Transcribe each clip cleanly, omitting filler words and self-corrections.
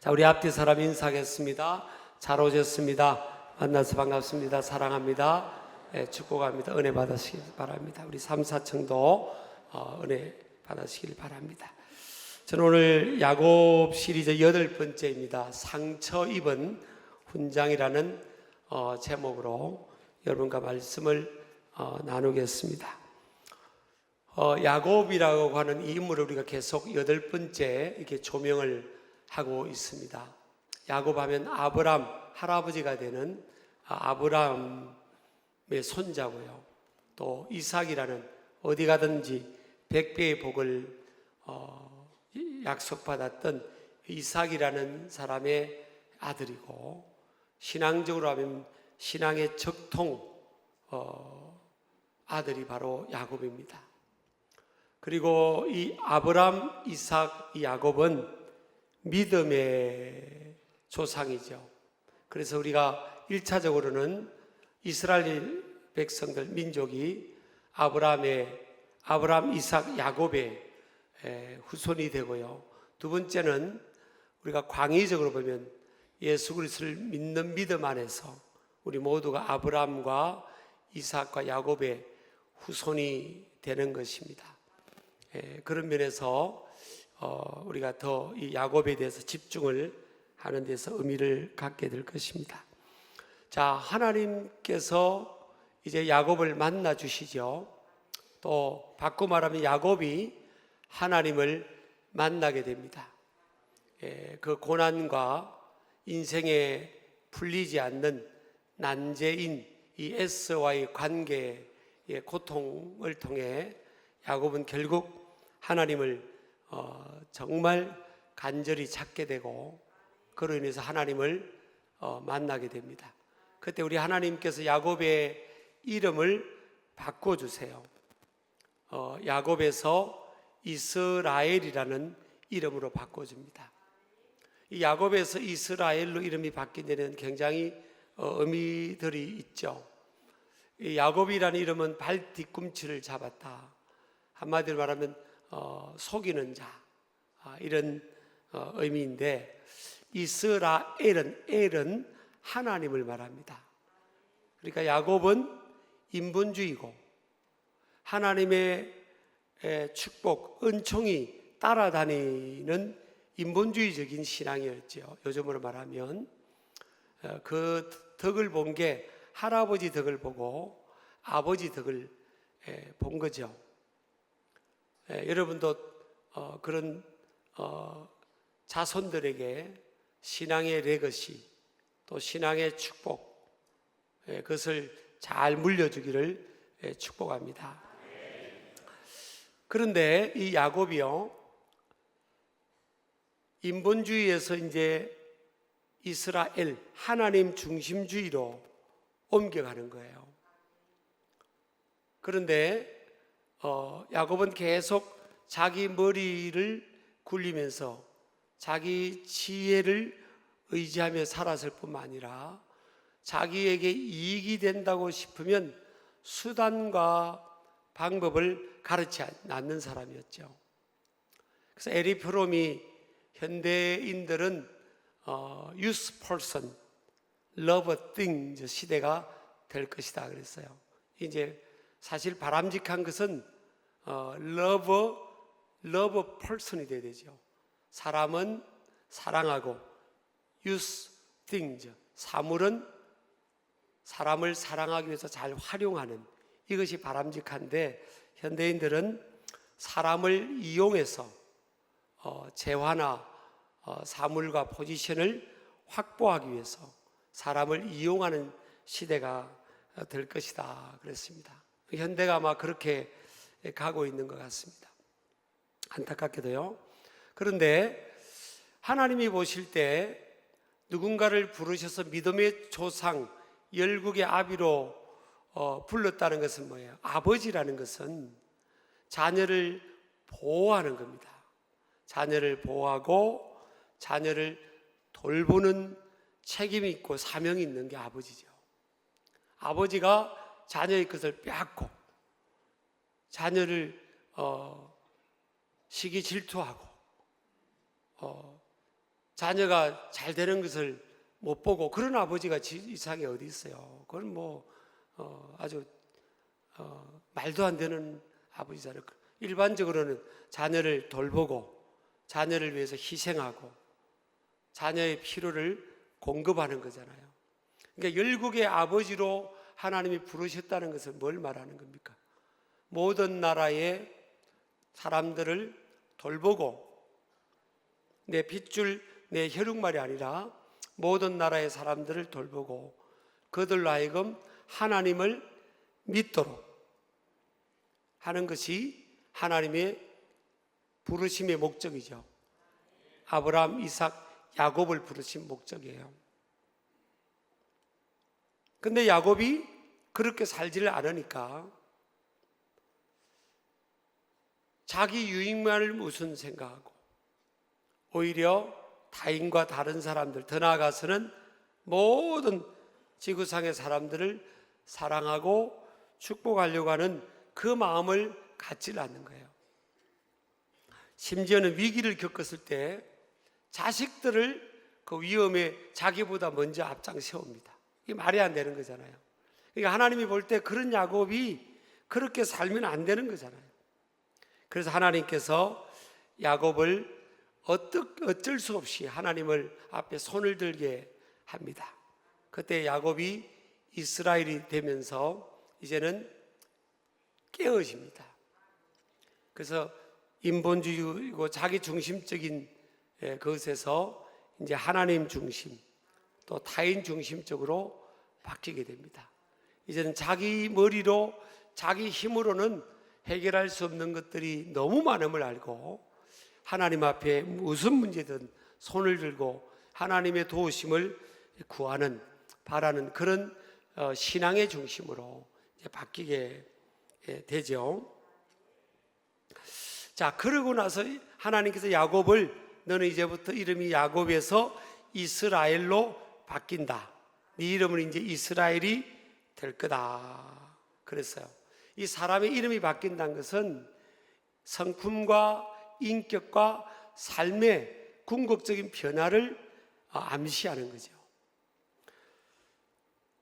자, 우리 앞뒤 사람 인사하겠습니다. 잘 오셨습니다. 만나서 반갑습니다. 사랑합니다. 축복합니다. 은혜 받으시길 바랍니다. 우리 3, 4층도 은혜 받으시길 바랍니다. 저는 오늘 야곱 시리즈 8번째입니다. 상처입은 훈장이라는 제목으로 여러분과 말씀을 나누겠습니다. 야곱이라고 하는 이 인물을 우리가 계속 8번째 이렇게 조명을 하고 있습니다. 야곱 하면 아브람, 할아버지가 되는 아브람의 손자고요. 또 이삭이라는 어디 가든지 100배의 복을 약속받았던 이삭이라는 사람의 아들이고, 신앙적으로 하면 신앙의 적통 아들이 바로 야곱입니다. 그리고 이 아브람, 이삭, 이 야곱은 믿음의 조상이죠. 그래서 우리가 1차적으로는 이스라엘 백성들, 민족이 아브람, 이삭, 야곱의 후손이 되고요. 두 번째는 우리가 광의적으로 보면 예수 그리스도를 믿는 믿음 안에서 우리 모두가 아브람과 이삭과 야곱의 후손이 되는 것입니다. 그런 면에서 우리가 더 이 야곱에 대해서 집중을 하는 데서 의미를 갖게 될 것입니다. 자, 하나님께서 이제 야곱을 만나 주시죠. 또 바꿔 말하면 야곱이 하나님을 만나게 됩니다. 그 고난과 인생에 풀리지 않는 난제인 이 에서와의 관계의 고통을 통해 야곱은 결국 하나님을 정말 간절히 찾게 되고, 그로 인해서 하나님을 만나게 됩니다. 그때 우리 하나님께서 야곱의 이름을 바꿔주세요. 야곱에서 이스라엘이라는 이름으로 바꿔줍니다. 이 야곱에서 이스라엘로 이름이 바뀐 데는 굉장히 의미들이 있죠. 이 야곱이라는 이름은 발 뒤꿈치를 잡았다. 한마디로 말하면 속이는 자, 이런 의미인데, 이스라엘은 하나님을 말합니다. 그러니까 야곱은 인본주의고 하나님의 축복, 은총이 따라다니는 인본주의적인 신앙이었죠. 요즘으로 말하면 그 덕을 본 게 할아버지 덕을 보고 아버지 덕을 본 거죠. 여러분도 그런 자손들에게 신앙의 레거시, 또 신앙의 축복, 그것을 잘 물려주기를 축복합니다. 그런데 이 야곱이요, 인본주의에서 이제 이스라엘, 하나님 중심주의로 옮겨가는 거예요. 그런데 야곱은 계속 자기 머리를 굴리면서 자기 지혜를 의지하며 살았을 뿐만 아니라 자기에게 이익이 된다고 싶으면 수단과 방법을 가르치지 않는 사람이었죠. 그래서 에리 프롬이 현대인들은 use person, love thing 시대가 될 것이다 그랬어요. 이제 사실 바람직한 것은 love person이 돼야 되죠. 사람은 사랑하고 use things, 사물은 사람을 사랑하기 위해서 잘 활용하는, 이것이 바람직한데, 현대인들은 사람을 이용해서 재화나 사물과 포지션을 확보하기 위해서 사람을 이용하는 시대가 될 것이다 그랬습니다. 현대가 아마 그렇게 가고 있는 것 같습니다. 안타깝게도요. 그런데 하나님이 보실 때 누군가를 부르셔서 믿음의 조상, 열국의 아비로 불렀다는 것은 뭐예요? 아버지라는 것은 자녀를 보호하는 겁니다. 자녀를 보호하고 자녀를 돌보는 책임이 있고 사명이 있는 게 아버지죠. 아버지가 자녀의 것을 빼앗고 자녀를 시기 질투하고 자녀가 잘 되는 것을 못 보고 그런 아버지가 이 세상에 어디 있어요? 그건 아주 말도 안 되는 아버지잖아요. 일반적으로는 자녀를 돌보고 자녀를 위해서 희생하고 자녀의 필요를 공급하는 거잖아요. 그러니까 열국의 아버지로 하나님이 부르셨다는 것은 뭘 말하는 겁니까? 모든 나라의 사람들을 돌보고 내 핏줄, 내 혈육말이 아니라 모든 나라의 사람들을 돌보고 그들로 하여금 하나님을 믿도록 하는 것이 하나님의 부르심의 목적이죠. 아브라함, 이삭, 야곱을 부르신 목적이에요. 근데 야곱이 그렇게 살지를 않으니까 자기 유익만을 우선 생각하고 오히려 타인과 다른 사람들, 더 나아가서는 모든 지구상의 사람들을 사랑하고 축복하려고 하는 그 마음을 갖지 않는 거예요. 심지어는 위기를 겪었을 때 자식들을 그 위험에 자기보다 먼저 앞장 세웁니다. 이게 말이 안 되는 거잖아요. 그러니까 하나님이 볼 때 그런 야곱이 그렇게 살면 안 되는 거잖아요. 그래서 하나님께서 야곱을 어쩔 수 없이 하나님을 앞에 손을 들게 합니다. 그때 야곱이 이스라엘이 되면서 이제는 깨어집니다. 그래서 인본주의고 자기 중심적인 것에서 이제 하나님 중심 또 타인 중심적으로 바뀌게 됩니다. 이제는 자기 머리로 자기 힘으로는 해결할 수 없는 것들이 너무 많음을 알고 하나님 앞에 무슨 문제든 손을 들고 하나님의 도우심을 구하는 바라는 그런 신앙의 중심으로 바뀌게 되죠. 자, 그러고 나서 하나님께서 야곱을 너는 이제부터 이름이 야곱에서 이스라엘로 바뀐다. 네 이름은 이제 이스라엘이 될 거다. 그랬어요. 이 사람의 이름이 바뀐다는 것은 성품과 인격과 삶의 궁극적인 변화를 암시하는 거죠.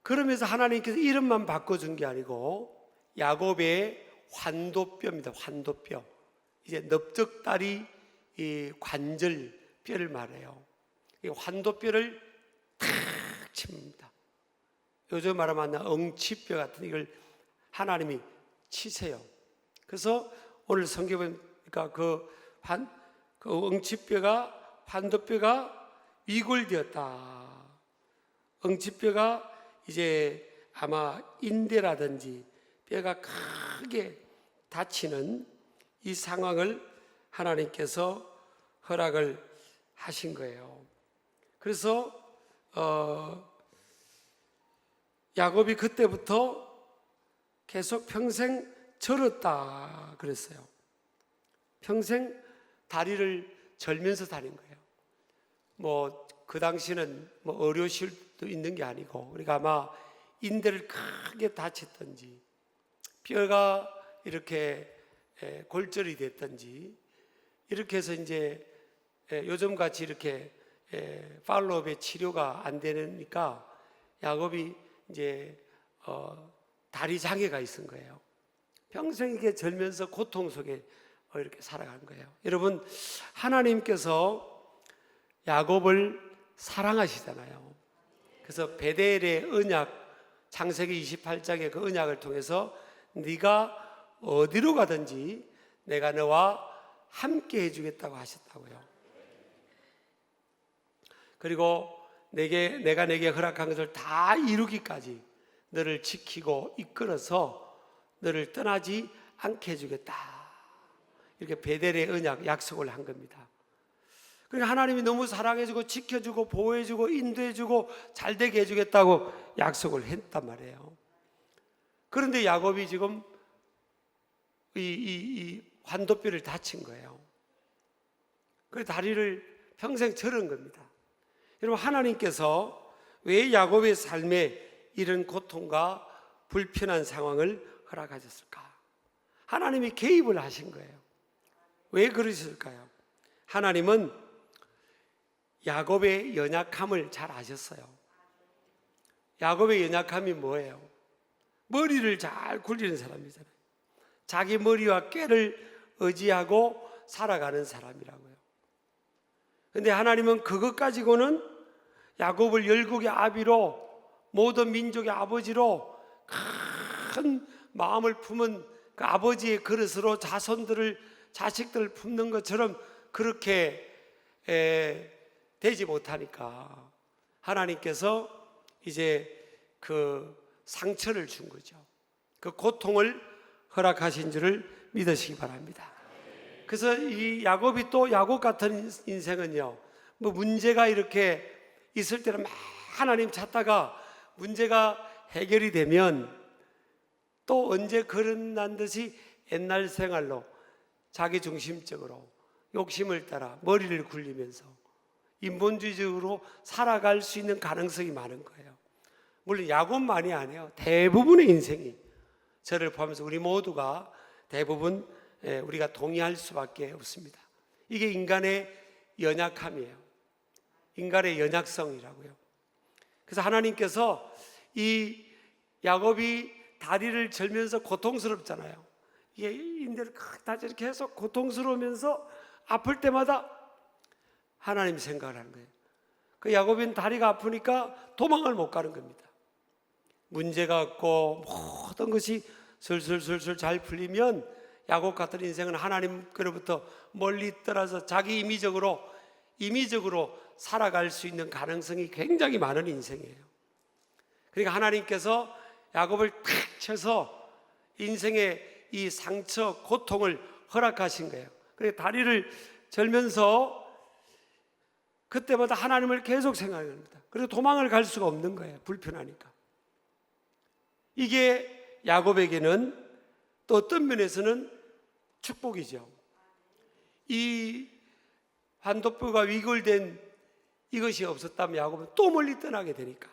그러면서 하나님께서 이름만 바꿔준 게 아니고 야곱의 환도뼈입니다. 환도뼈. 이제 넓적다리 이 관절 뼈를 말해요. 이 환도뼈를 탁 칩니다. 요즘 말하면 엉치뼈 같은 이걸 하나님이 치세요. 그래서 오늘 성경에 보니까 그 엉치뼈가 환도뼈가 위골되었다. 엉치뼈가 이제 아마 인대라든지 뼈가 크게 다치는 이 상황을 하나님께서 허락을 하신 거예요. 그래서 야곱이 그때부터 계속 평생 절었다 그랬어요. 평생 다리를 절면서 다닌 거예요. 그 당시는 어려실 수도 있는 게 아니고, 그러니까 아마 인대를 크게 다쳤던지, 뼈가 이렇게 골절이 됐던지, 이렇게 해서 이제 요즘 같이 이렇게 팔로업의 치료가 안 되니까 야곱이 이제 다리 장애가 있은 거예요. 평생 이렇게 절면서 고통 속에 이렇게 살아간 거예요. 여러분, 하나님께서 야곱을 사랑하시잖아요. 그래서 베델의 언약, 창세기 28장의 그 언약을 통해서 네가 어디로 가든지 내가 너와 함께 해주겠다고 하셨다고요. 그리고 내가 내게 허락한 것을 다 이루기까지 너를 지키고 이끌어서 너를 떠나지 않게 해주겠다. 이렇게 베델의 언약, 약속을 한 겁니다. 그러니까 하나님이 너무 사랑해주고 지켜주고 보호해주고 인도해주고 잘되게 해주겠다고 약속을 했단 말이에요. 그런데 야곱이 지금 이 환도뼈를 다친 거예요. 그 다리를 평생 절은 겁니다. 여러분, 하나님께서 왜 야곱의 삶에 이런 고통과 불편한 상황을 허락하셨을까? 하나님이 개입을 하신 거예요. 왜 그러셨을까요? 하나님은 야곱의 연약함을 잘 아셨어요. 야곱의 연약함이 뭐예요? 머리를 잘 굴리는 사람이잖아요. 자기 머리와 꾀를 의지하고 살아가는 사람이라고요. 근데 하나님은 그것 가지고는 야곱을 열국의 아비로, 모든 민족의 아버지로, 큰 마음을 품은 그 아버지의 그릇으로 자식들을 품는 것처럼 그렇게 되지 못하니까 하나님께서 이제 그 상처를 준 거죠. 그 고통을 허락하신 줄을 믿으시기 바랍니다. 그래서 이 야곱이 또 야곱 같은 인생은요, 뭐 문제가 이렇게 있을 때는 막 하나님 찾다가 문제가 해결이 되면 또 언제 거듭난 듯이 옛날 생활로 자기 중심적으로 욕심을 따라 머리를 굴리면서 인본주의적으로 살아갈 수 있는 가능성이 많은 거예요. 물론 야곱만이 아니에요. 대부분의 인생이, 저를 포함해서 우리 모두가 대부분 우리가 동의할 수밖에 없습니다. 이게 인간의 연약함이에요. 인간의 연약성이라고요. 그래서 하나님께서 이 야곱이 다리를 절면서 고통스럽잖아요. 이게 인대를 다 이렇게 해서 고통스러우면서 아플 때마다 하나님 생각을 하는 거예요. 그 야곱은 다리가 아프니까 도망을 못 가는 겁니다. 문제가 없고 모든 것이 슬슬슬슬 잘 풀리면 야곱 같은 인생은 하나님께로부터 멀리 떨어져 자기 임의적으로 살아갈 수 있는 가능성이 굉장히 많은 인생이에요. 그러니까 하나님께서 야곱을 탁 쳐서 인생의 이 상처, 고통을 허락하신 거예요. 그래서 다리를 절면서 그때마다 하나님을 계속 생각합니다. 그래서 도망을 갈 수가 없는 거예요. 불편하니까. 이게 야곱에게는 또 어떤 면에서는 축복이죠. 이 환도뼈가 위골된 이것이 없었다면 야곱은 또 멀리 떠나게 되니까.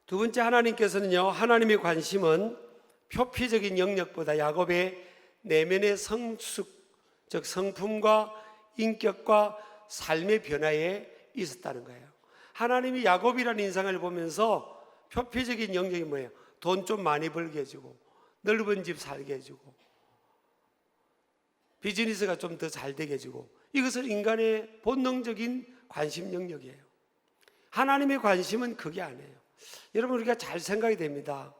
두 번째, 하나님께서는요, 하나님의 관심은 표피적인 영역보다 야곱의 내면의 성숙, 즉 성품과 인격과 삶의 변화에 있었다는 거예요. 하나님이 야곱이라는 인상을 보면서 표피적인 영역이 뭐예요? 돈 좀 많이 벌게 해주고, 넓은 집 살게 해주고, 비즈니스가 좀 더 잘 되게 해주고, 이것은 인간의 본능적인 관심 영역이에요. 하나님의 관심은 그게 아니에요. 여러분, 우리가 잘 생각이 됩니다.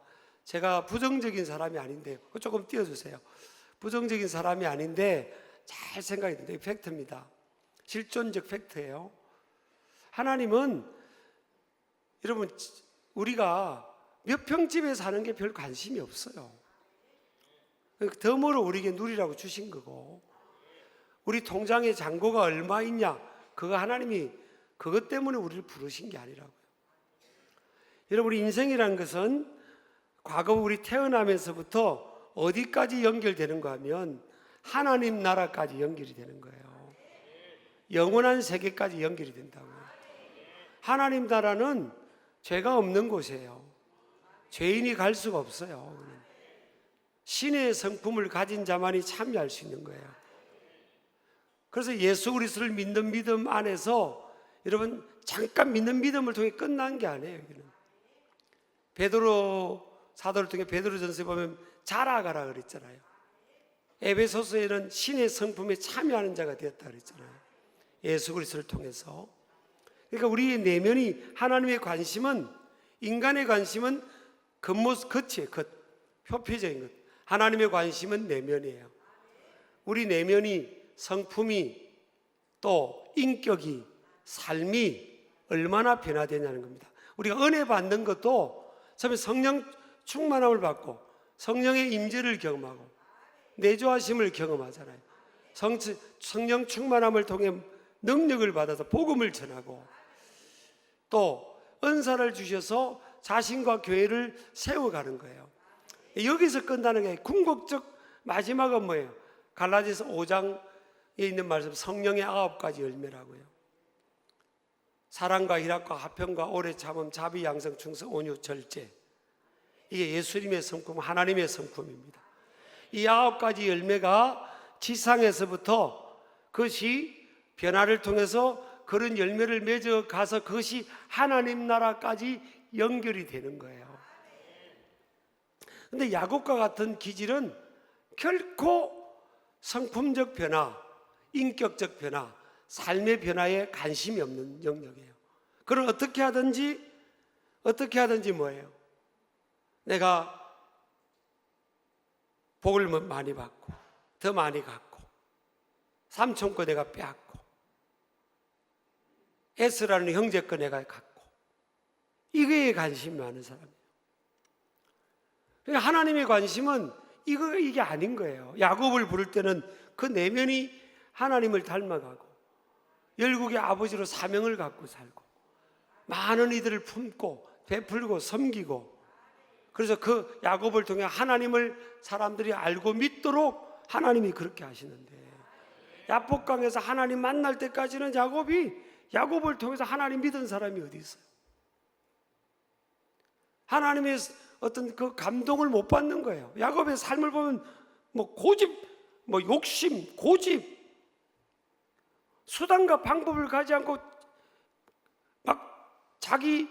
제가 부정적인 사람이 아닌데, 조금 띄워주세요. 부정적인 사람이 아닌데 잘 생각이 됩니다. 이 팩트입니다. 실존적 팩트예요. 하나님은, 여러분, 우리가 몇 평집에 사는 게 별 관심이 없어요. 덤으로 우리에게 누리라고 주신 거고, 우리 통장에 잔고가 얼마 있냐, 그거 하나님이 그것 때문에 우리를 부르신 게 아니라고요. 여러분, 우리 인생이라는 것은 과거 우리 태어나면서부터 어디까지 연결되는가 하면 하나님 나라까지 연결이 되는 거예요. 영원한 세계까지 연결이 된다고요. 하나님 나라는 죄가 없는 곳이에요. 죄인이 갈 수가 없어요. 신의 성품을 가진 자만이 참여할 수 있는 거예요. 그래서 예수 그리스도를 믿는 믿음 안에서, 여러분, 잠깐 믿는 믿음을 통해 끝난 게 아니에요. 여기는 베드로 사도를 통해 베드로전서에 보면 자라가라 그랬잖아요. 에베소서에는 신의 성품에 참여하는 자가 되었다 그랬잖아요. 예수 그리스도를 통해서. 그러니까 우리의 내면이, 하나님의 관심은, 인간의 관심은 겉모습, 겉이에요. 겉, 표피적인 것. 하나님의 관심은 내면이에요. 우리 내면이, 성품이, 또 인격이, 삶이 얼마나 변화되냐는 겁니다. 우리가 은혜 받는 것도 처음에 성령 충만함을 받고 성령의 임재를 경험하고 내조하심을 경험하잖아요. 성령 충만함을 통해 능력을 받아서 복음을 전하고, 또 은사를 주셔서 자신과 교회를 세워가는 거예요. 여기서 끝나는 게 궁극적 마지막은 뭐예요? 갈라디아서 5장에 있는 말씀, 성령의 9가지 열매라고요. 사랑과 희락과 화평과 오래 참음, 자비, 양성, 충성, 온유, 절제. 이게 예수님의 성품, 하나님의 성품입니다. 이 9가지 열매가 지상에서부터 그것이 변화를 통해서 그런 열매를 맺어 가서 그것이 하나님 나라까지 연결이 되는 거예요. 근데 야곱과 같은 기질은 결코 성품적 변화, 인격적 변화, 삶의 변화에 관심이 없는 영역이에요. 그럼 어떻게 하든지 뭐예요? 내가 복을 많이 받고 더 많이 갖고 삼촌 거 내가 빼앗고 S라는 형제 거 내가 갖고 이거에 관심이 많은 사람이에요. 그러니까 하나님의 관심은 이게 아닌 거예요. 야곱을 부를 때는 그 내면이 하나님을 닮아가고 열국의 아버지로 사명을 갖고 살고 많은 이들을 품고 베풀고 섬기고, 그래서 그 야곱을 통해 하나님을 사람들이 알고 믿도록 하나님이 그렇게 하시는데, 야복강에서 하나님 만날 때까지는 야곱을 통해서 하나님 믿은 사람이 어디 있어요? 하나님의 어떤 그 감동을 못 받는 거예요. 야곱의 삶을 보면 고집, 욕심, 고집, 수단과 방법을 가지 않고 막 자기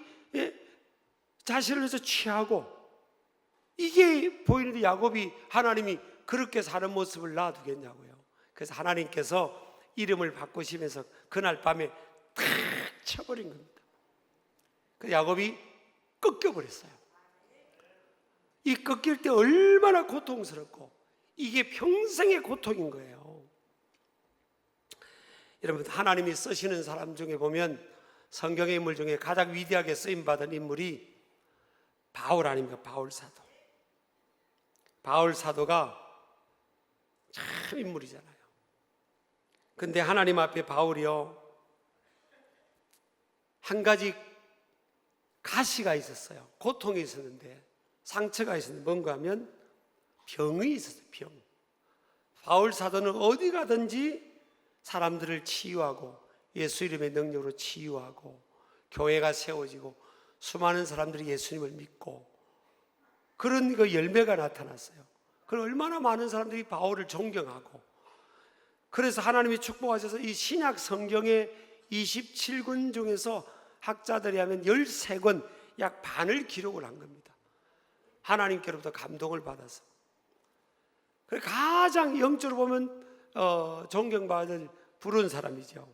자신을 위해서 취하고, 이게 보이는데 야곱이 하나님이 그렇게 사는 모습을 놔두겠냐고요. 그래서 하나님께서 이름을 바꾸시면서 그날 밤에 탁 쳐버린 겁니다. 그 야곱이 꺾여버렸어요. 이 꺾일 때 얼마나 고통스럽고, 이게 평생의 고통인 거예요. 여러분, 하나님이 쓰시는 사람 중에 보면 성경의 인물 중에 가장 위대하게 쓰임받은 인물이 바울 아닙니까? 바울 사도. 바울 사도가 참 인물이잖아요. 근데 하나님 앞에 바울이요, 한 가지 가시가 있었어요. 고통이 있었는데, 상처가 있었는데, 뭔가 하면 병이 있었어요. 병. 바울 사도는 어디 가든지 사람들을 치유하고 예수 이름의 능력으로 치유하고 교회가 세워지고 수많은 사람들이 예수님을 믿고 그런 그 열매가 나타났어요. 그럼 얼마나 많은 사람들이 바울을 존경하고, 그래서 하나님이 축복하셔서 이 신약 성경의 27권 중에서 학자들이 하면 13권, 약 반을 기록을 한 겁니다. 하나님께로부터 감동을 받아서. 가장 영적으로 보면 존경받을 부른 사람이죠.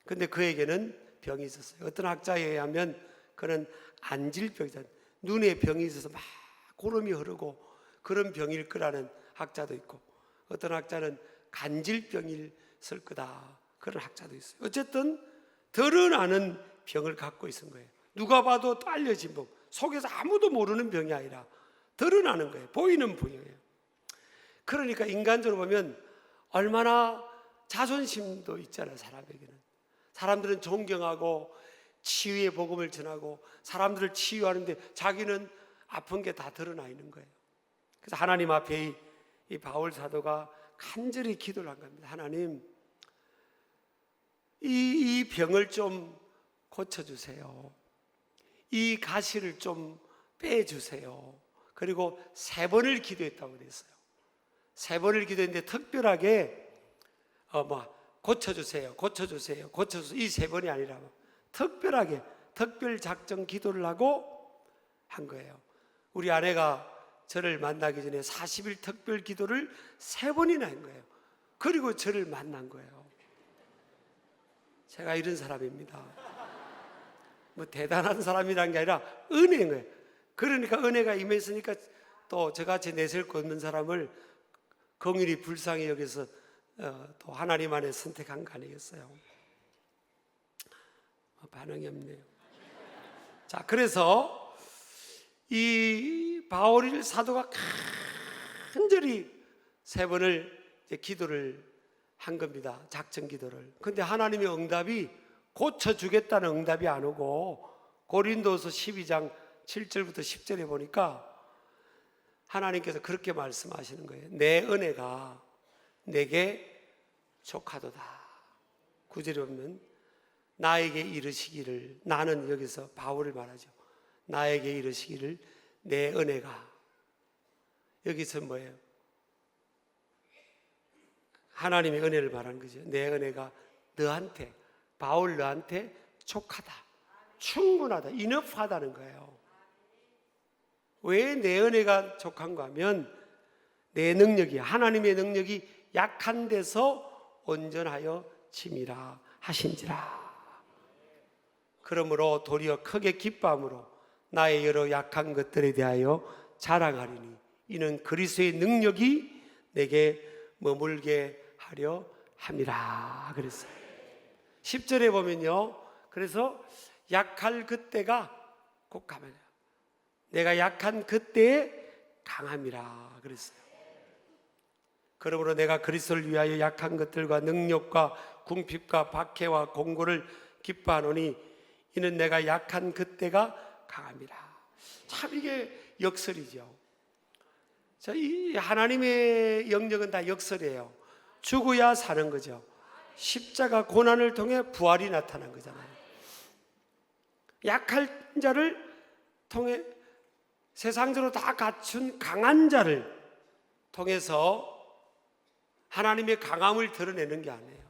근데 그에게는 병이 있었어요. 어떤 학자에 의하면 그는 안질병이다, 눈에 병이 있어서 막 고름이 흐르고 그런 병일 거라는 학자도 있고, 어떤 학자는 간질병일 거다, 그런 학자도 있어요. 어쨌든 드러나는 병을 갖고 있은 거예요. 누가 봐도 알려진 병, 속에서 아무도 모르는 병이 아니라 드러나는 거예요. 보이는 병이에요. 그러니까 인간적으로 보면 얼마나 자존심도 있잖아요. 사람에게는. 사람들은 존경하고 치유의 복음을 전하고 사람들을 치유하는데 자기는 아픈 게 다 드러나 있는 거예요. 그래서 하나님 앞에 이 바울 사도가 간절히 기도를 한 겁니다. 하나님, 이 병을 좀 고쳐주세요. 이 가시를 좀 빼주세요. 그리고 3번을 기도했다고 그랬어요. 3번을 기도했는데 특별하게 고쳐주세요, 고쳐주세요, 고쳐주세요, 이 3번이 아니라 특별하게 특별 작정 기도를 하고 한 거예요. 우리 아내가 저를 만나기 전에 40일 특별 기도를 3번이나 한 거예요. 그리고 저를 만난 거예요. 제가 이런 사람입니다. 대단한 사람이라는 게 아니라 은혜인 거예요. 그러니까 은혜가 임했으니까 또 저같이 내세울 거 없는 사람을 긍휼히 불쌍히 여기서 또 하나님 안에 선택한 거 아니겠어요? 반응이 없네요. 자, 그래서 이 바울 사도가 간절히 3번을 기도를 한 겁니다. 작정 기도를. 근데 하나님의 응답이 고쳐주겠다는 응답이 안 오고, 고린도서 12장 7절부터 10절에 보니까 하나님께서 그렇게 말씀하시는 거예요. 내 은혜가 내게 족하도다. 9절에 보면 나에게 이르시기를, 나는 여기서 바울을 말하죠. 나에게 이르시기를 내 은혜가, 여기서 뭐예요? 하나님의 은혜를 말하는 거죠. 내 은혜가 너한테, 바울 너한테 족하다, 충분하다, 인업하다는 거예요. 왜 내 은혜가 족한가 하면 내 능력이, 하나님의 능력이 약한 데서 온전하여 짐이라 하신지라. 그러므로 도리어 크게 기뻐함으로 나의 여러 약한 것들에 대하여 자랑하리니 이는 그리스도의 능력이 내게 머물게 하려 함이라 그랬어요. 10절에 보면요, 그래서 약할 그때가 곧 가면 내가 약한 그때에 강함이라 그랬어요. 그러므로 내가 그리스도를 위하여 약한 것들과 능력과 궁핍과 박해와 공고를 기뻐하노니 이는 내가 약한 그때가 강함이라. 참 이게 역설이죠. 자, 이 하나님의 영역은 다 역설이에요. 죽어야 사는 거죠. 십자가 고난을 통해 부활이 나타난 거잖아요. 약할 자를 통해 세상적으로 다 갖춘 강한 자를 통해서 하나님의 강함을 드러내는 게 아니에요.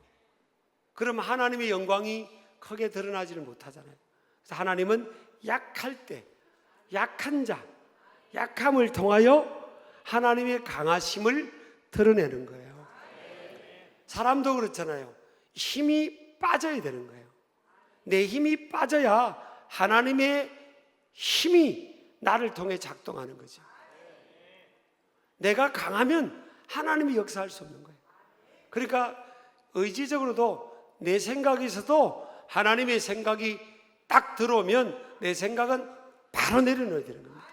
그럼 하나님의 영광이 크게 드러나지는 못하잖아요. 그래서 하나님은 약할 때, 약한 자, 약함을 통하여 하나님의 강하심을 드러내는 거예요. 사람도 그렇잖아요. 힘이 빠져야 되는 거예요. 내 힘이 빠져야 하나님의 힘이 나를 통해 작동하는 거죠. 내가 강하면 하나님이 역사할 수 없는 거예요. 그러니까 의지적으로도 내 생각에서도 하나님의 생각이 딱 들어오면 내 생각은 바로 내려놓아야 되는 겁니다.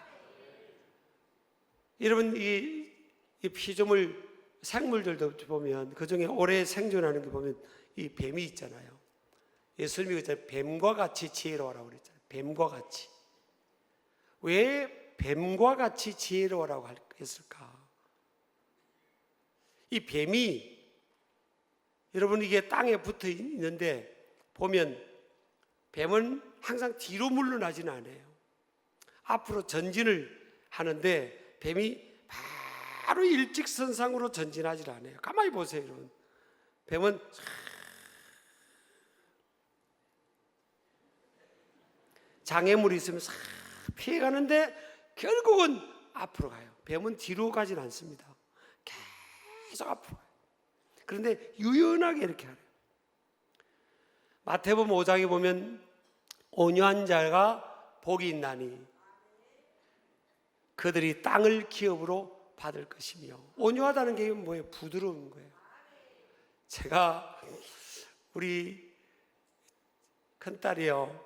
여러분, 이 피조물 생물들도 보면 그 중에 오래 생존하는 게 보면 이 뱀이 있잖아요. 예수님이 그랬잖아요. 뱀과 같이 지혜로워라고 그랬잖아요. 뱀과 같이. 왜 뱀과 같이 지혜로워라고 했을까? 이 뱀이, 여러분, 이게 땅에 붙어 있는데 보면 뱀은 항상 뒤로 물러나지는 않아요. 앞으로 전진을 하는데 뱀이 바로 일직선상으로 전진하지 않아요. 가만히 보세요, 여러분. 뱀은 장애물이 있으면 싹 피해가는데 결국은 앞으로 가요. 뱀은 뒤로 가진 않습니다. 계속 앞으로 가요. 그런데 유연하게 이렇게 하래요. 마태복음 5장에 보면 온유한 자가 복이 있나니 그들이 땅을 기업으로 받을 것이며. 온유하다는 게 뭐예요? 부드러운 거예요. 제가 우리 큰딸이요,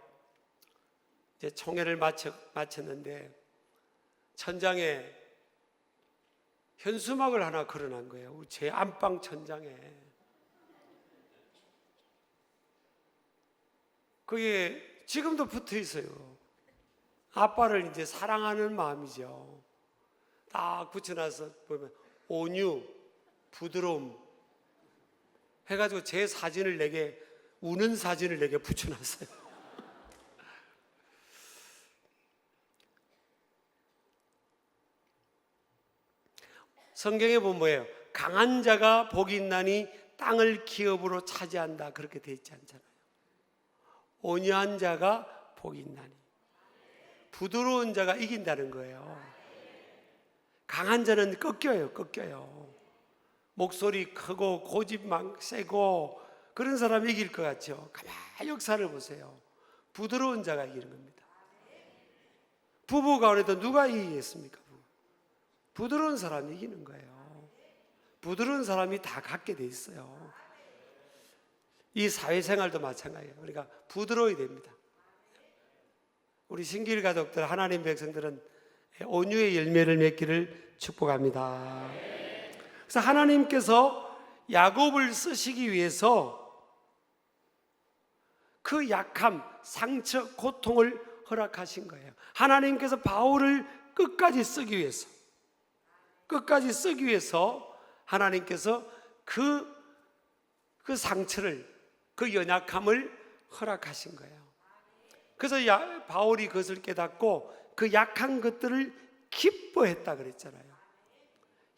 이제 총회를 마쳤는데 천장에 현수막을 하나 걸어놓은 거예요. 제 안방 천장에. 그게 지금도 붙어 있어요. 아빠를 이제 사랑하는 마음이죠. 딱 붙여놔서 보면 온유, 부드러움 해가지고 제 사진을 내게, 우는 사진을 내게 붙여놨어요. 성경에 보면 뭐예요? 강한 자가 복이 있나니 땅을 기업으로 차지한다, 그렇게 되어 있지 않잖아요. 온유한 자가 복이 있나니, 부드러운 자가 이긴다는 거예요. 강한 자는 꺾여요. 목소리 크고 고집 막 세고 그런 사람이 이길 것 같죠? 가만히 역사를 보세요. 부드러운 자가 이기는 겁니다. 부부 가운데도 누가 이기겠습니까? 부드러운 사람이 이기는 거예요. 부드러운 사람이 다 갖게 돼 있어요. 이 사회생활도 마찬가지예요. 그러니까 부드러워야 됩니다. 우리 신길 가족들, 하나님 백성들은 온유의 열매를 맺기를 축복합니다. 그래서 하나님께서 야곱을 쓰시기 위해서 그 약함, 상처, 고통을 허락하신 거예요. 하나님께서 바울을 끝까지 쓰기 위해서 하나님께서 그 상처를, 그 연약함을 허락하신 거예요. 그래서 바울이 그것을 깨닫고 그 약한 것들을 기뻐했다 그랬잖아요.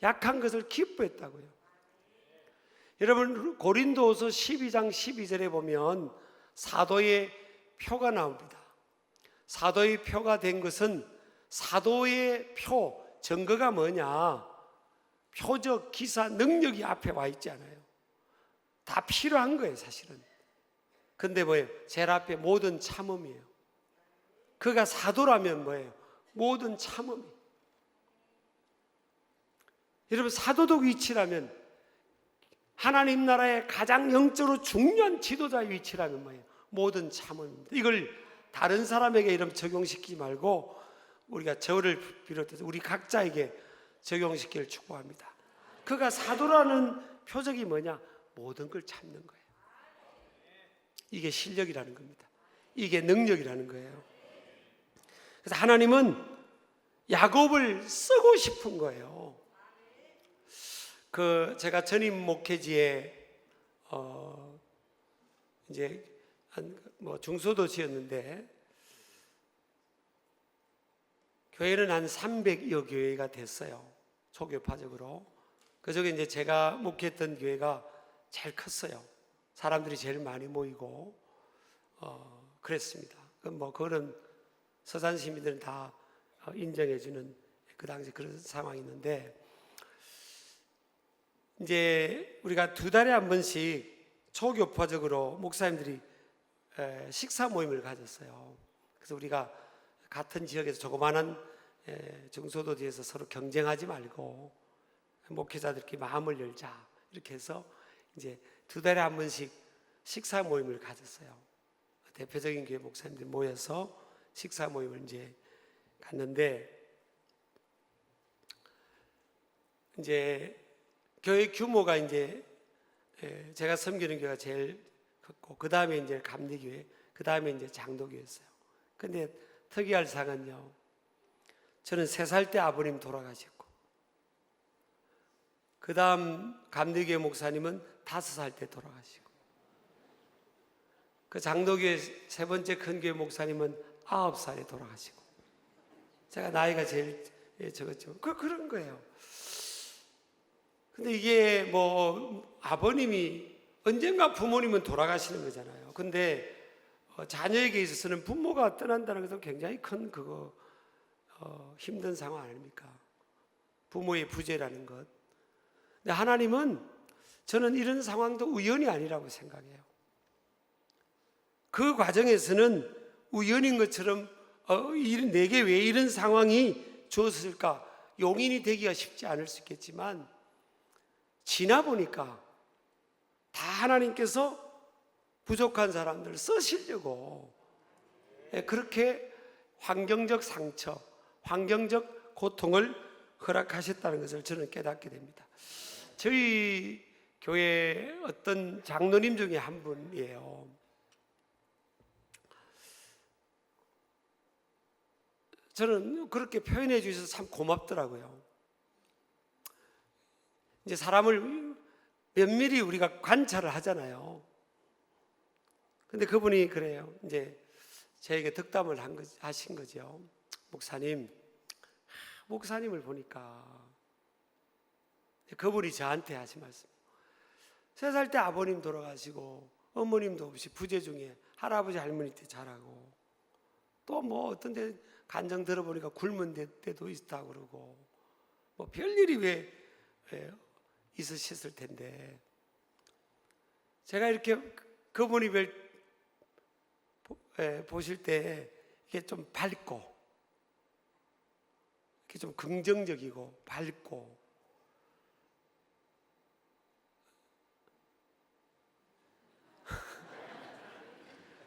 약한 것을 기뻐했다고요. 여러분 고린도서 12장 12절에 보면 사도의 표가 나옵니다. 사도의 표가 된 것은 사도의 표, 증거가 뭐냐? 표적, 기사, 능력이 앞에 와 있지 않아요. 다 필요한 거예요, 사실은. 근데 뭐예요? 제일 앞에 모든 참음이에요. 그가 사도라면 뭐예요? 모든 참음이에요. 여러분 사도적 위치라면, 하나님 나라의 가장 영적으로 중요한 지도자의 위치라면 뭐예요? 모든 참음입니다. 이걸 다른 사람에게 이름 적용시키지 말고 우리가 저를 비롯해서 우리 각자에게 적용시키기를 축복합니다. 그가 사도라는 표적이 뭐냐? 모든 걸 참는 거예요. 이게 실력이라는 겁니다. 이게 능력이라는 거예요. 그래서 하나님은 야곱을 쓰고 싶은 거예요. 제가 전임 목회지에 이제 중소도시였는데 교회는 한 300여 교회가 됐어요. 초교파적으로. 그중에 이제 제가 목회했던 교회가 제일 컸어요. 사람들이 제일 많이 모이고 그랬습니다. 그거는 서산 시민들은 다 인정해주는 그 당시 그런 상황이 있는데, 이제 우리가 2달에 한 번씩 초교파적으로 목사님들이 식사 모임을 가졌어요. 그래서 우리가 같은 지역에서 조그마한 중소도시에서 서로 경쟁하지 말고 목회자들끼리 마음을 열자, 이렇게 해서 이제 2달에 한 번씩 식사 모임을 가졌어요. 대표적인 교회 목사님들이 모여서 식사 모임을 이제 갔는데, 이제 교회 규모가 이제 제가 섬기는 교회가 제일 컸고, 그 다음에 이제 감리교회, 그 다음에 이제 장로교회였어요. 근데 특이할 사항은요, 저는 3살 때 아버님 돌아가셨고, 그 다음 감리교회 목사님은 5살 때 돌아가시고, 그 장로교회 3번째 큰 교회 목사님은 9살에 돌아가시고, 제가 나이가 제일 적었죠. 그런 거예요. 근데 이게 아버님이 언젠가 부모님은 돌아가시는 거잖아요. 근데 자녀에게 있어서는 부모가 떠난다는 것은 굉장히 큰 힘든 상황 아닙니까? 부모의 부재라는 것. 근데 하나님은, 저는 이런 상황도 우연이 아니라고 생각해요. 그 과정에서는 우연인 것처럼 내게 왜 이런 상황이 주어졌을까? 용인이 되기가 쉽지 않을 수 있겠지만, 지나 보니까 다 하나님께서 부족한 사람들을 쓰시려고 그렇게 환경적 상처, 환경적 고통을 허락하셨다는 것을 저는 깨닫게 됩니다. 저희 교회 어떤 장로님 중에 한 분이에요. 저는 그렇게 표현해 주셔서 참 고맙더라고요. 이제 사람을 면밀히 우리가 관찰을 하잖아요. 근데 그분이 그래요. 이제 저에게 덕담을 하신 거죠. 목사님을 보니까, 그분이 저한테 하신 말씀. 3살 때 아버님 돌아가시고 어머님도 없이 부재 중에 할아버지 할머니 때 자라고, 또 어떤 데 간증 들어보니까 굶은 때도 있다고 그러고, 별일이 왜 있으셨을 텐데, 제가 이렇게 그분이 보실 때 이게 좀 밝고, 이렇게 좀 긍정적이고 밝고,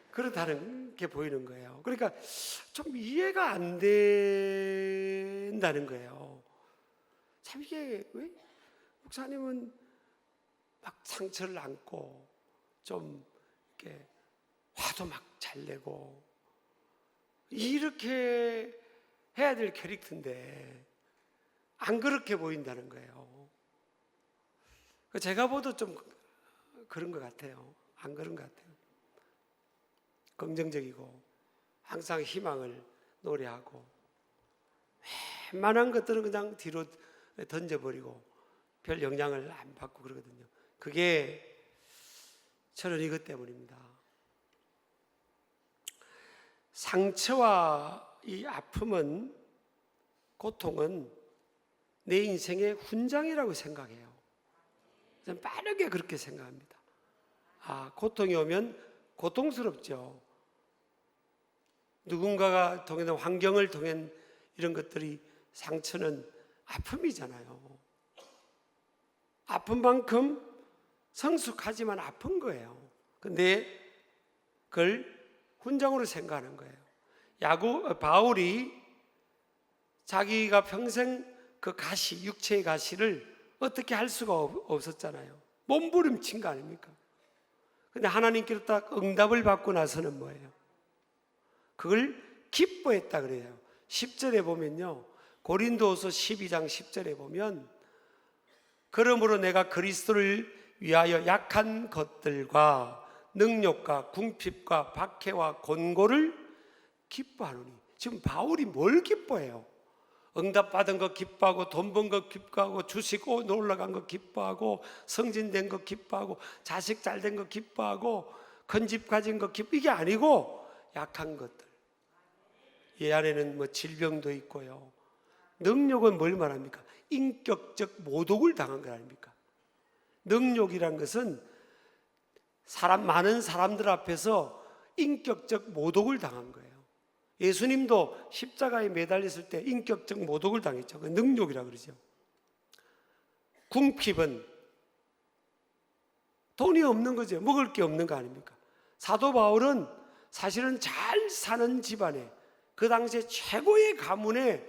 그렇다는 게 보이는 거예요. 그러니까 좀 이해가 안 된다는 거예요. 참 이게 왜 목사님은 막 상처를 안고 좀 이렇게 화도 막 잘 내고 이렇게 해야 될 캐릭터인데 안 그렇게 보인다는 거예요. 제가 봐도 좀 그런 것 같아요. 안 그런 것 같아요. 긍정적이고 항상 희망을 노래하고, 웬만한 것들은 그냥 뒤로 던져버리고 별 영향을 안 받고 그러거든요. 그게 저는 이것 때문입니다. 상처와 이 아픔은, 고통은 내 인생의 훈장이라고 생각해요. 저는 빠르게 그렇게 생각합니다. 고통이 오면 고통스럽죠. 누군가가 통해, 환경을 통한 이런 것들이, 상처는 아픔이잖아요. 아픈 만큼 성숙하지만 아픈 거예요. 근데 그걸 훈장으로 생각하는 거예요. 바울이 자기가 평생 그 육체의 가시를 어떻게 할 수가 없었잖아요. 몸부림친 거 아닙니까? 근데 하나님께로 딱 응답을 받고 나서는 뭐예요? 그걸 기뻐했다 그래요. 10절에 보면요, 고린도후서 12장 10절에 보면, 그러므로 내가 그리스도를 위하여 약한 것들과 능력과 궁핍과 박해와 곤고를 기뻐하노니. 지금 바울이 뭘 기뻐해요? 응답받은 거 기뻐하고, 돈 번 거 기뻐하고, 주식 올라간 거 기뻐하고, 승진된 거 기뻐하고, 자식 잘 된 거 기뻐하고, 큰 집 가진 거 이게 아니고 약한 것들. 이 안에는 뭐 질병도 있고요. 능력은 뭘 말합니까? 인격적 모독을 당한 거 아닙니까? 능력이란 것은 많은 사람들 앞에서 인격적 모독을 당한 거예요. 예수님도 십자가에 매달렸을 때 인격적 모독을 당했죠. 그 능력이라고 그러죠. 궁핍은 돈이 없는 거죠. 먹을 게 없는 거 아닙니까? 사도 바울은 사실은 잘 사는 집안에, 그 당시에 최고의 가문에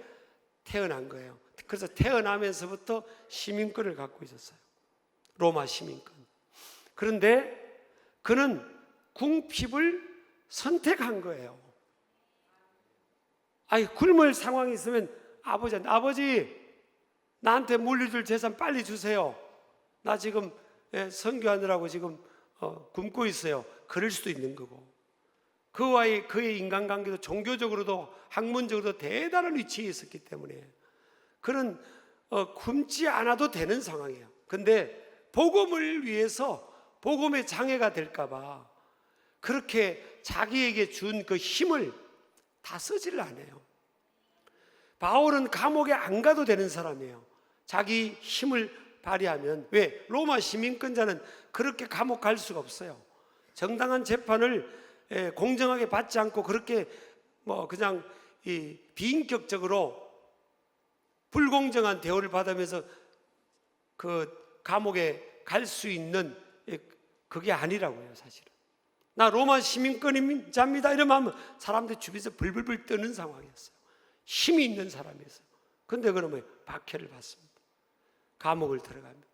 태어난 거예요. 그래서 태어나면서부터 시민권을 갖고 있었어요. 로마 시민권. 그런데 그는 궁핍을 선택한 거예요. 굶을 상황이 있으면 아버지 나한테 물려줄 재산 빨리 주세요. 나 지금 선교하느라고 지금 굶고 있어요. 그럴 수도 있는 거고, 그의 인간관계도 종교적으로도 학문적으로도 대단한 위치에 있었기 때문에 그는 굶지 않아도 되는 상황이에요. 근데 복음을 위해서, 복음의 장애가 될까 봐 그렇게 자기에게 준 그 힘을 다 쓰질 않아요. 바울은 감옥에 안 가도 되는 사람이에요. 자기 힘을 발휘하면. 왜? 로마 시민권자는 그렇게 감옥 갈 수가 없어요. 정당한 재판을 공정하게 받지 않고 그렇게 그냥 비인격적으로 불공정한 대우를 받으면서 그 감옥에 갈 수 있는, 그게 아니라고요. 사실은 나 로마 시민권자입니다 이러면 사람들이 주변에서 불불불 떠는 상황이었어요. 힘이 있는 사람이었어요. 근데 그러면 박해를 받습니다. 감옥을 들어갑니다.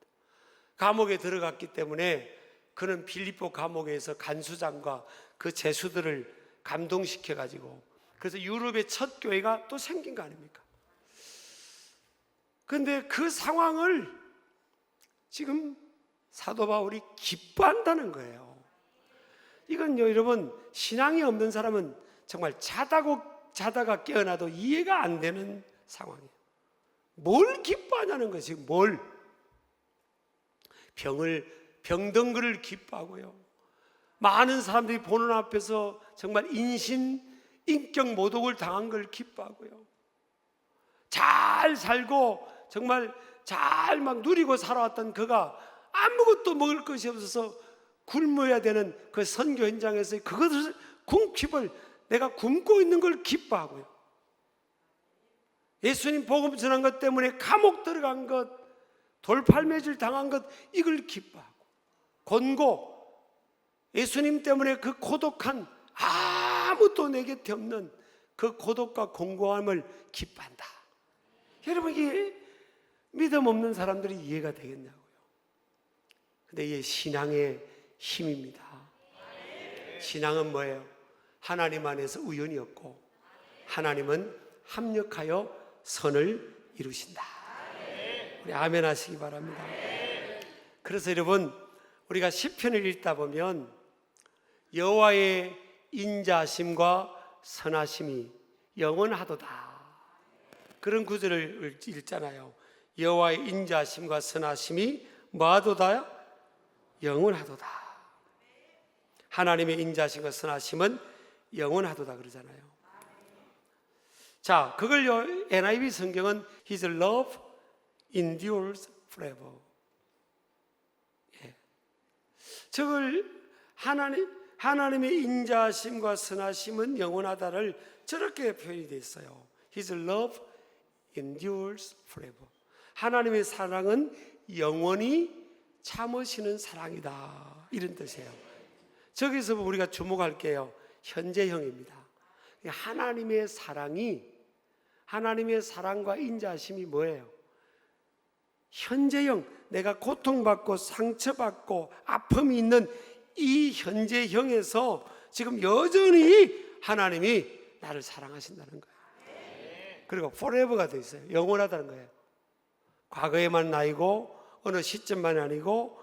감옥에 들어갔기 때문에 그는 빌립보 감옥에서 간수장과 그 죄수들을 감동시켜 가지고, 그래서 유럽의 첫 교회가 또 생긴 거 아닙니까? 근데 그 상황을 지금 사도 바울이 기뻐한다는 거예요. 이건요, 여러분, 신앙이 없는 사람은 정말 자다가 깨어나도 이해가 안 되는 상황이에요. 뭘 기뻐하냐는 거예요. 지금 뭘? 병든 것을 기뻐하고요, 많은 사람들이 보는 앞에서 정말 인격 모독을 당한 걸 기뻐하고요, 잘 살고 정말 잘 막 누리고 살아왔던 그가 아무것도 먹을 것이 없어서 굶어야 되는 그 선교 현장에서 그것을, 궁핍을, 내가 굶고 있는 걸 기뻐하고요, 예수님 복음 전한 것 때문에 감옥 들어간 것, 돌팔매질 당한 것, 이걸 기뻐하고, 곤고, 예수님 때문에 그 고독한, 아무도 내 곁에 없는 그 고독과 공고함을 기뻐한다. 여러분, 이게 믿음 없는 사람들이 이해가 되겠냐고요. 근데 이게 신앙의 힘입니다. 신앙은 뭐예요? 하나님 안에서 우연이 없고 하나님은 합력하여 선을 이루신다. 우리 아멘 하시기 바랍니다. 그래서 여러분, 우리가 시편을 읽다 보면 여호와의 인자하심과 선하심이 영원하도다, 그런 구절을 읽잖아요. 여호와의 인자하심과 선하심이 뭐하도다? 영원하도다. 하나님의 인자심과 선하심은 영원하도다 그러잖아요. 자, 그걸요 NIV 성경은 His love endures forever. 예. 저걸 하나님의 인자심과 선하심은 영원하다를 저렇게 표현이 되어 있어요. His love endures forever. 하나님의 사랑은 영원히 참으시는 사랑이다, 이런 뜻이에요. 저기서 우리가 주목할게요. 현재형입니다. 하나님의 사랑과 인자심이 뭐예요? 현재형, 내가 고통받고 상처받고 아픔이 있는 이 현재형에서 지금 여전히 하나님이 나를 사랑하신다는 거예요. 그리고 forever가 되어 있어요. 영원하다는 거예요. 과거에만 나이고 어느 시점만이 아니고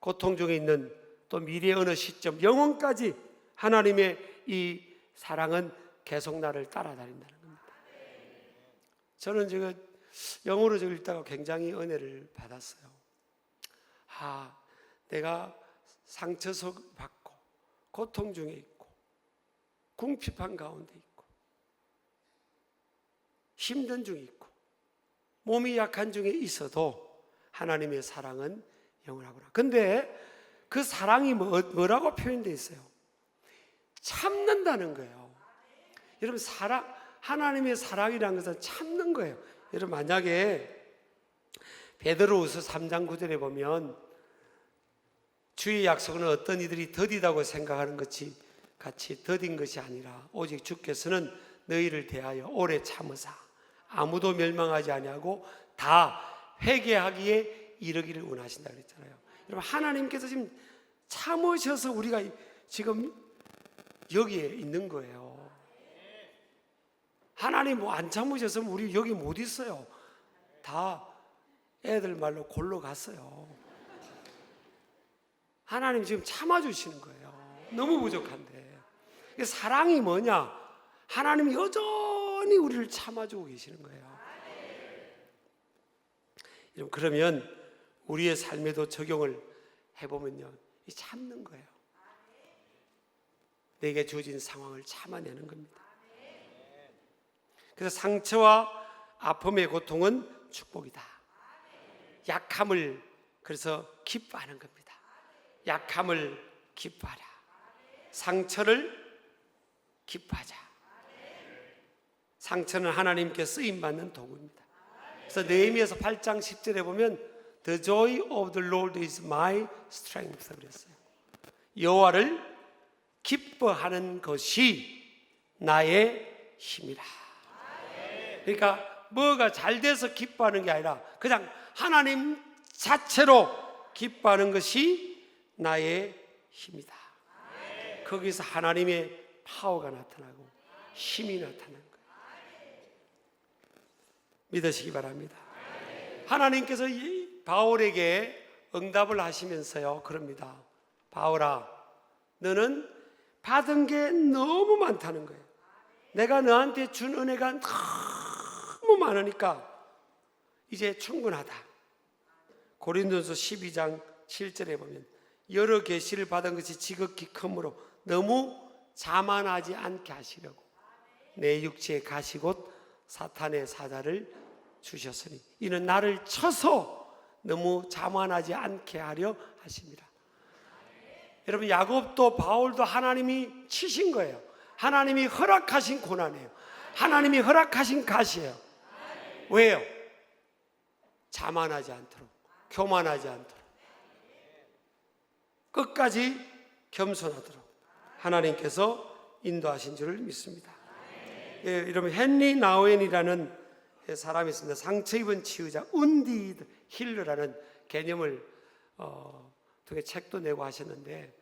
고통 중에 있는 또 미래의 어느 시점, 영원까지 하나님의 이 사랑은 계속 나를 따라다닌다는 겁니다. 저는 지금 영어로 읽다가 굉장히 은혜를 받았어요. 내가 상처 받고 고통 중에 있고 궁핍한 가운데 있고 힘든 중에 있고 몸이 약한 중에 있어도 하나님의 사랑은 영원하구나. 근데 그 사랑이 뭐라고 표현되어 있어요? 참는다는 거예요. 여러분, 하나님의 사랑이라는 것은 참는 거예요. 여러분, 만약에 베드로후서 3장 9절에 보면 주의 약속은 어떤 이들이 더디다고 생각하는 것이 같이 더딘 것이 아니라 오직 주께서는 너희를 대하여 오래 참으사 아무도 멸망하지 아니하고 다 회개하기에 이르기를 원하신다 그랬잖아요. 여러분, 하나님께서 지금 참으셔서 우리가 지금 여기에 있는 거예요. 하나님 안 참으셨으면 우리 여기 못 있어요. 다 애들 말로 골로 갔어요. 하나님 지금 참아주시는 거예요. 너무 부족한데. 사랑이 뭐냐? 하나님이 여전히 우리를 참아주고 계시는 거예요. 여러분, 그러면 우리의 삶에도 적용을 해보면요, 이 참는 거예요. 내게 주어진 상황을 참아내는 겁니다. 그래서 상처와 아픔의 고통은 축복이다. 약함을 그래서 기뻐하는 겁니다. 약함을 기뻐하라. 상처를 기뻐하자. 상처는 하나님께 쓰임받는 도구입니다. 그래서 느헤미야서 8장 10절에 보면 The joy of the Lord is my strength 그랬어요. 여호와를 기뻐하는 것이 나의 힘이라. 그러니까 뭐가 잘 돼서 기뻐하는 게 아니라 그냥 하나님 자체로 기뻐하는 것이 나의 힘이다. 거기서 하나님의 파워가 나타나고 힘이 나타나는 거예요. 믿으시기 바랍니다. 하나님께서 바울에게 응답을 하시면서요, 그럽니다. 바울아, 너는 받은 게 너무 많다는 거예요. 내가 너한테 준 은혜가 너무 많으니까 이제 충분하다. 고린도서 12장 7절에 보면 여러 계시를 받은 것이 지극히 크므로 너무 자만하지 않게 하시려고 내 육체에 가시 곧 사탄의 사자를 주셨으니 이는 나를 쳐서 너무 자만하지 않게 하려 하십니다. 여러분, 야곱도 바울도 하나님이 치신 거예요. 하나님이 허락하신 고난이에요. 하나님이 허락하신 가시예요. 왜요? 자만하지 않도록, 교만하지 않도록, 끝까지 겸손하도록 하나님께서 인도하신 줄을 믿습니다. 예, 여러분, 헨리 나우엔이라는 사람이 있습니다. 상처입은 치유자 운디드 힐러라는 개념을 두 책도 내고 하셨는데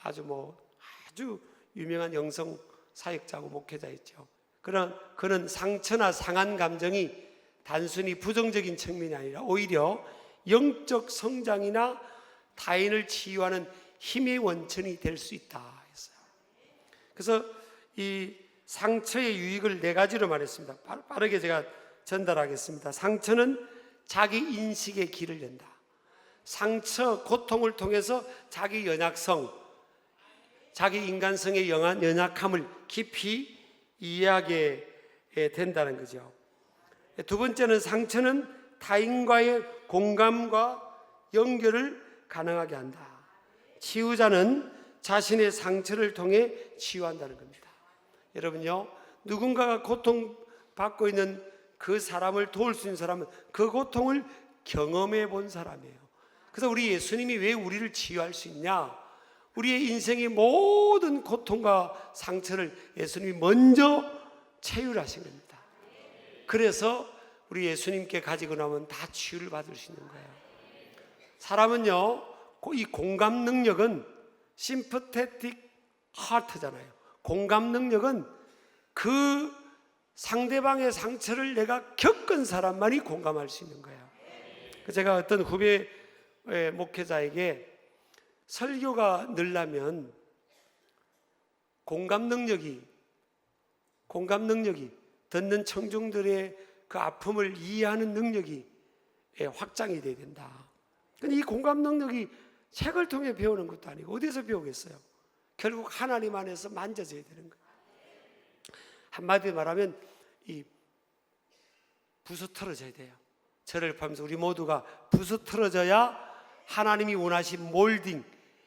아주 유명한 영성 사역자고 목회자였죠. 그는 상처나 상한 감정이 단순히 부정적인 측면이 아니라 오히려 영적 성장이나 타인을 치유하는 힘의 원천이 될 수 있다 했어요. 그래서 이 상처의 유익을 4가지로 말했습니다. 빠르게 제가 전달하겠습니다. 상처는 자기 인식의 길을 연다. 상처, 고통을 통해서 자기 연약성, 자기 인간성의 연약함을 깊이 이해하게 된다는 거죠. 두 번째는 상처는 타인과의 공감과 연결을 가능하게 한다. 치유자는 자신의 상처를 통해 치유한다는 겁니다. 여러분요, 누군가가 고통받고 있는 그 사람을 도울 수 있는 사람은 그 고통을 경험해 본 사람이에요. 그래서 우리 예수님이 왜 우리를 치유할 수 있냐? 우리의 인생의 모든 고통과 상처를 예수님이 먼저 치유하신 겁니다. 그래서 우리 예수님께 가지고 나면 다 치유를 받을 수 있는 거예요. 사람은요, 이 공감 능력은 sympathetic heart잖아요. 공감 능력은 그 상대방의 상처를 내가 겪은 사람만이 공감할 수 있는 거예요. 제가 어떤 후배 목회자에게 설교가 늘려면 공감 능력이 듣는 청중들의 그 아픔을 이해하는 능력이 확장이 돼야 된다. 근데 이 공감 능력이 책을 통해 배우는 것도 아니고 어디서 배우겠어요? 결국 하나님 안에서 만져져야 되는 거예요. 한마디로 말하면 이 부서뜨려져야 돼요. 저를 포함해서 우리 모두가 부서뜨려져야 하나님이 원하신 몰딩,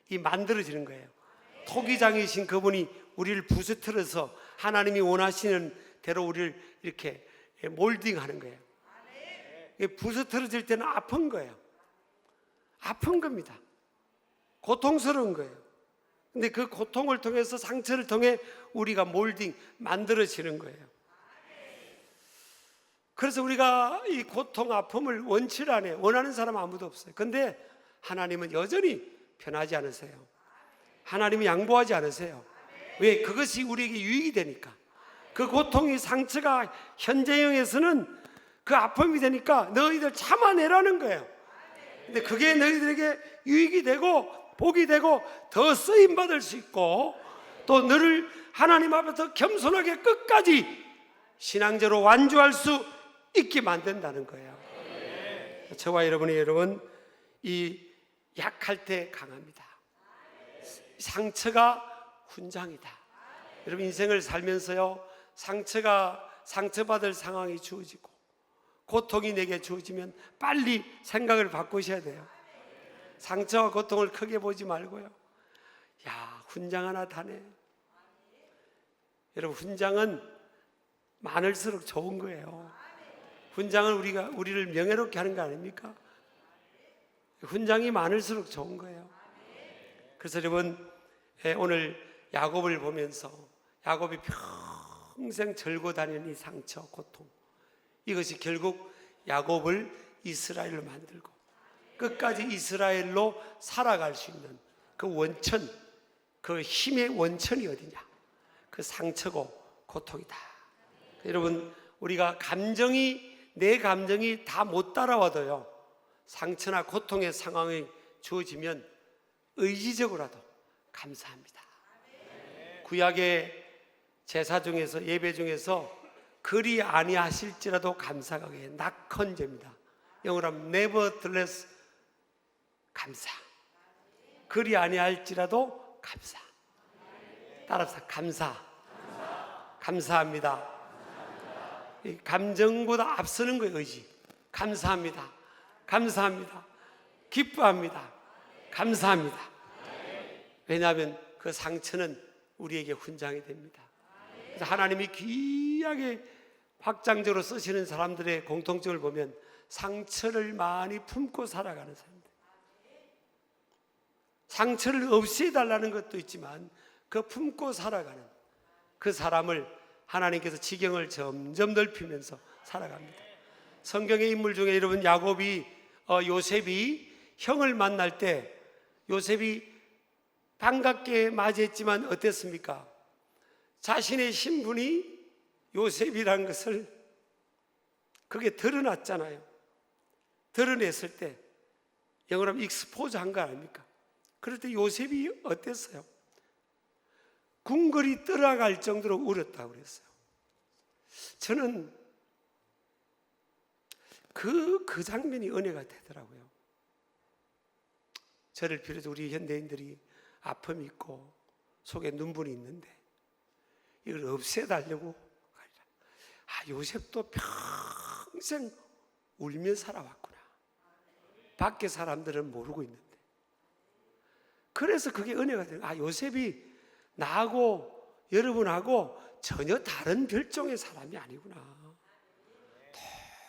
이 만들어지는 거예요. 토기장이신 그분이 우리를 부서뜨려서 하나님이 원하시는 대로 우리를 이렇게 몰딩하는 거예요. 부서뜨려질 때는 아픈 거예요. 아픈 겁니다. 고통스러운 거예요. 근데 그 고통을 통해서, 상처를 통해 우리가 몰딩, 만들어지는 거예요. 그래서 우리가 이 고통, 아픔을 원치 않아요. 원하는 사람 아무도 없어요. 근데 하나님은 여전히 변하지 않으세요. 하나님은 양보하지 않으세요. 왜? 그것이 우리에게 유익이 되니까. 그 고통이, 상처가 현재형에서는 그 아픔이 되니까 너희들 참아내라는 거예요. 근데 그게 너희들에게 유익이 되고 복이 되고 더 쓰임받을 수 있고, 또 너를 하나님 앞에 더 겸손하게 끝까지 신앙적으로 완주할 수 있게 만든다는 거예요. 저와 여러분, 이 약할 때 강합니다. 상처가 훈장이다. 여러분, 인생을 살면서요, 상처받을 상황이 주어지고 고통이 내게 주어지면 빨리 생각을 바꾸셔야 돼요. 상처와 고통을 크게 보지 말고요, 야, 훈장 하나 다네. 여러분, 훈장은 많을수록 좋은 거예요. 훈장은 우리를 명예롭게 하는 거 아닙니까? 훈장이 많을수록 좋은 거예요. 그래서 여러분, 오늘 야곱을 보면서 야곱이 평생 절고 다니는 이 상처, 고통, 이것이 결국 야곱을 이스라엘로 만들고 끝까지 이스라엘로 살아갈 수 있는 그 원천, 그 힘의 원천이 어디냐? 그 상처고 고통이다. 여러분, 우리가 내 감정이 다 못 따라와도요, 상처나 고통의 상황이 주어지면 의지적으로라도 감사합니다. 구약의 제사 중에서, 예배 중에서 그리 아니하실지라도 감사가 해, 낙헌제입니다. 영어로 하면 nevertheless, 감사. 그리 아니할지라도 감사. 따라서 감사. 감사합니다. 이 감정보다 앞서는 거예요. 의지. 감사합니다. 감사합니다. 기뻐합니다. 감사합니다. 왜냐하면 그 상처는 우리에게 훈장이 됩니다. 그래서 하나님이 귀하게 확장적으로 쓰시는 사람들의 공통점을 보면 상처를 많이 품고 살아가는 사람들. 상처를 없애달라는 것도 있지만 그 품고 살아가는 그 사람을 하나님께서 지경을 점점 넓히면서 살아갑니다. 성경의 인물 중에 여러분, 요셉이 형을 만날 때 요셉이 반갑게 맞이했지만 어땠습니까? 자신의 신분이 요셉이라는 것을 그게 드러났잖아요. 드러냈을 때 영어로 하면 익스포즈 한 거 아닙니까? 그럴 때 요셉이 어땠어요? 궁궐이 떠나갈 정도로 울었다고 그랬어요. 저는 그 장면이 은혜가 되더라고요. 저를 비롯해 우리 현대인들이 아픔이 있고 속에 눈물이 있는데 이걸 없애달라고. 요셉도 평생 울며 살아왔구나. 밖에 사람들은 모르고 있는데. 그래서 그게 은혜가 돼요. 요셉이 나하고 여러분하고 전혀 다른 별종의 사람이 아니구나.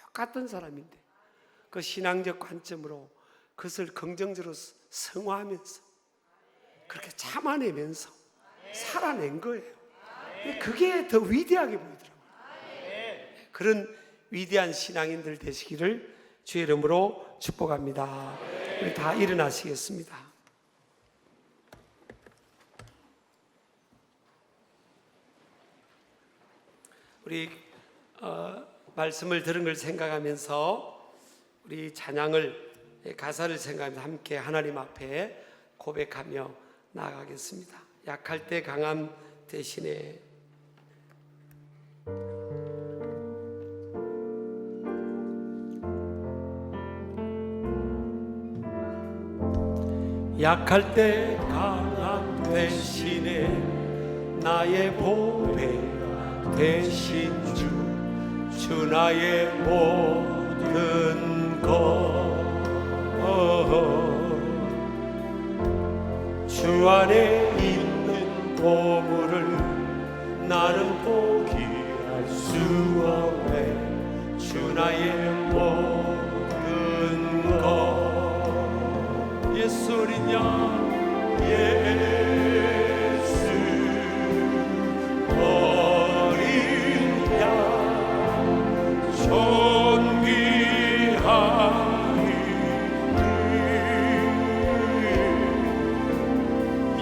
똑같은 사람인데 그 신앙적 관점으로 그것을 긍정적으로 승화하면서 그렇게 참아내면서 살아낸 거예요. 그게 더 위대하게 보이더라고요. 그런 위대한 신앙인들 되시기를 주의 이름으로 축복합니다. 우리 다 일어나시겠습니다. 우리 말씀을 들은 걸 생각하면서 우리 찬양을 가사를 생각하면서 함께 하나님 앞에 고백하며 나아가겠습니다. 약할 때 강함 대신에. 약할 때 강함 대신에 나의 보배가 되신 주 나의 모든 것. 주 안에 있는 보물을 나는 포기할 수 없네. 주 나의 모든 것. 예수리냐 예수 어린 양 존귀하니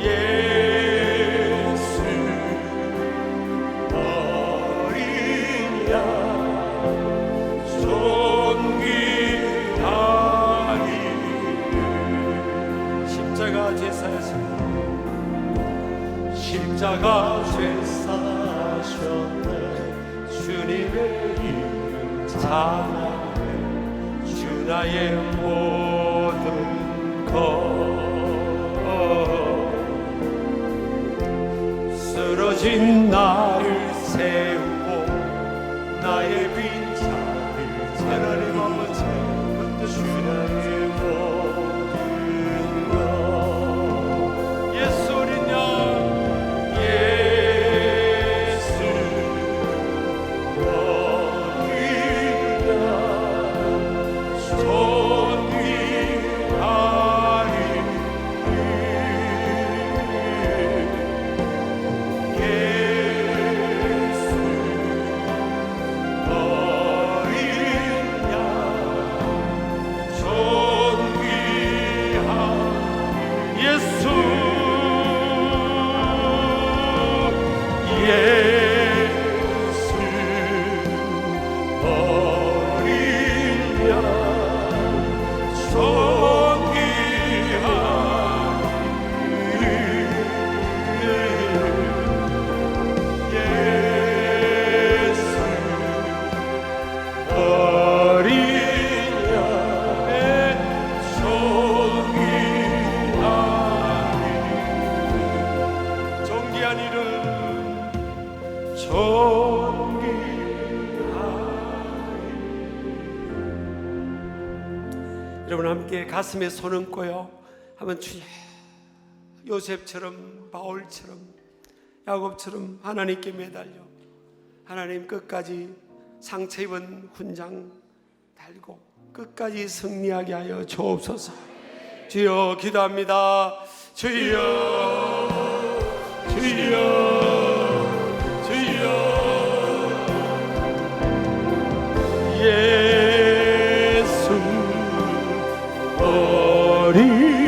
예수 어린 양 존귀하니 십자가 제사하셨네. 십자가 제사하셨네. 주님의 이름 찬양해. 주 나의 모든 것. 쓰러진 나를 세우고 나의 빈자를 하나님 아버지 주 나의 모든 것. 예수리냐 예수 어리냐 존귀하니 예수 어리냐 존귀하니 예수 예수 어리냐 존귀하니 예수 어리냐 존귀하니 존귀한 이름 여러분 함께 가슴에 손 얹고요 한번 주여 요셉처럼 바울처럼 야곱처럼 하나님께 매달려 하나님 끝까지 상처입은 훈장 달고 끝까지 승리하게 하여 주옵소서. 주여 기도합니다. 주여 주여 주여 예수 어린